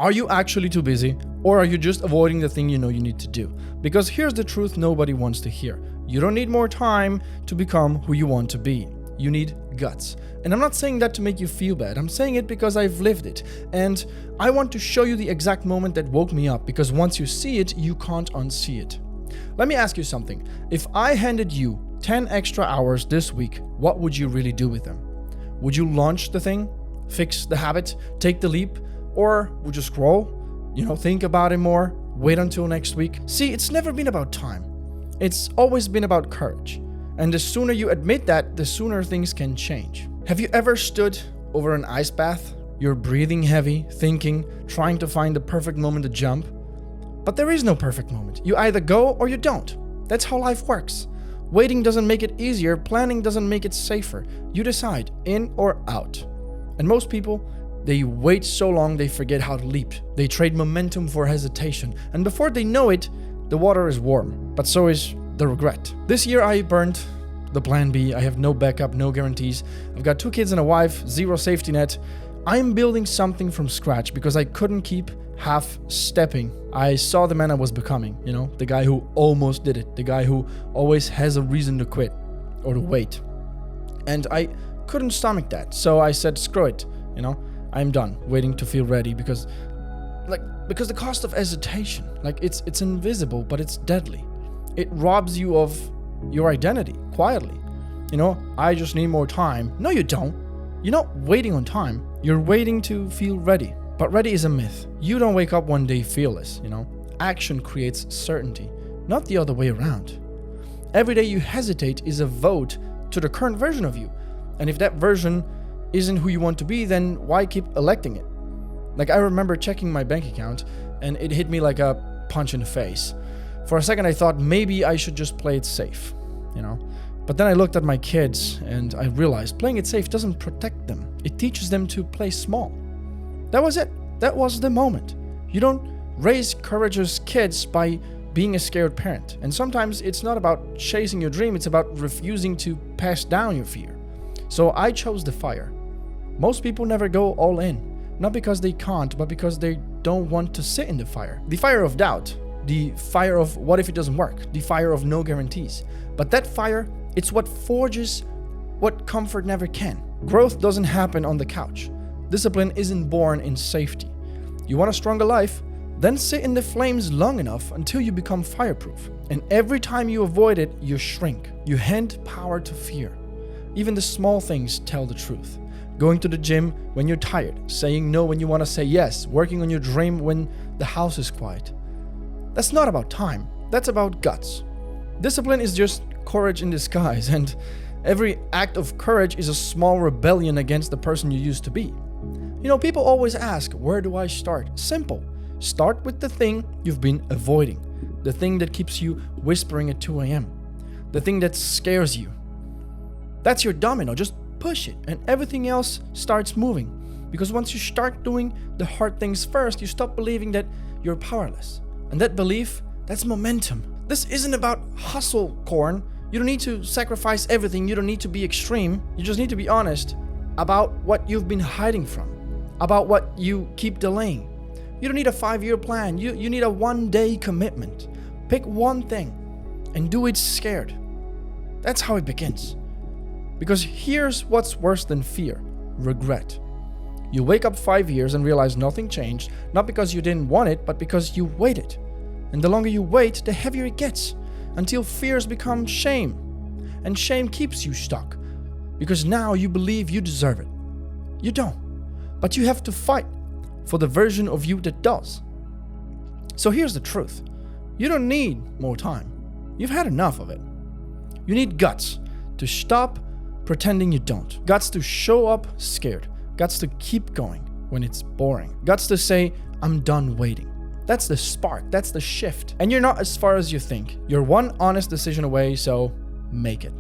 Are you actually too busy, or are you just avoiding the thing you know you need to do? Because here's the truth nobody wants to hear. You don't need more time to become who you want to be. You need guts. And I'm not saying that to make you feel bad. I'm saying it because I've lived it. And I want to show you the exact moment that woke me up, because once you see it, you can't unsee it. Let me ask you something. If I handed you 10 extra hours this week, what would you really do with them? Would you launch the thing, fix the habit, take the leap, or would you scroll, think about it more, wait until next week? See, it's never been about time. It's always been about courage. And the sooner you admit that, the sooner things can change. Have you ever stood over an ice bath? You're breathing heavy, thinking, trying to find the perfect moment to jump. But there is no perfect moment. You either go or you don't. That's how life works. Waiting doesn't make it easier, planning doesn't make it safer. You decide, in or out. And most people, they wait so long they forget how to leap. They trade momentum for hesitation. And before they know it, the water is warm. But so is the regret. This year I burned the plan B. I have no backup, no guarantees. I've got 2 kids and a wife, 0 safety net. I'm building something from scratch because I couldn't keep half stepping. I saw the man I was becoming, the guy who almost did it, the guy who always has a reason to quit or to wait. And I couldn't stomach that. So I said, screw it, I'm done waiting to feel ready because the cost of hesitation, it's invisible, but it's deadly. It robs you of your identity quietly. I just need more time. No, you don't. You're not waiting on time. You're waiting to feel ready. But ready is a myth. You don't wake up one day fearless, Action creates certainty, not the other way around. Every day you hesitate is a vote to the current version of you. And if that version isn't who you want to be, then why keep electing it? I remember checking my bank account and it hit me like a punch in the face. For a second I thought maybe I should just play it safe, But then I looked at my kids and I realized playing it safe doesn't protect them. It teaches them to play small. That was it. That was the moment. You don't raise courageous kids by being a scared parent. And sometimes it's not about chasing your dream, it's about refusing to pass down your fear. So I chose the fire. Most people never go all in, not because they can't, but because they don't want to sit in the fire. The fire of doubt, the fire of what if it doesn't work, the fire of no guarantees. But that fire, it's what forges what comfort never can. Growth doesn't happen on the couch. Discipline isn't born in safety. You want a stronger life? Then sit in the flames long enough until you become fireproof. And every time you avoid it, you shrink. You hand power to fear. Even the small things tell the truth. Going to the gym when you're tired, saying no when you want to say yes, working on your dream when the house is quiet. That's not about time. That's about guts. Discipline is just courage in disguise, and every act of courage is a small rebellion against the person you used to be. People always ask, where do I start? Simple. Start with the thing you've been avoiding. The thing that keeps you whispering at 2 a.m. The thing that scares you. That's your domino. Just push it and everything else starts moving. Because once you start doing the hard things first, you stop believing that you're powerless. And that belief, that's momentum. This isn't about hustle, Corn. You don't need to sacrifice everything. You don't need to be extreme. You just need to be honest about what you've been hiding from. About what you keep delaying. You don't need a 5-year plan. You need a 1-day commitment. Pick one thing and do it scared. That's how it begins. Because here's what's worse than fear: regret. You wake up 5 years and realize nothing changed, not because you didn't want it, but because you waited. And the longer you wait, the heavier it gets, until fears become shame. And shame keeps you stuck, because now you believe you deserve it. You don't. But you have to fight for the version of you that does. So here's the truth. You don't need more time. You've had enough of it. You need guts to stop pretending you don't. Guts to show up scared. Guts to keep going when it's boring. Guts to say, I'm done waiting. That's the spark. That's the shift. And you're not as far as you think. You're one honest decision away, so make it.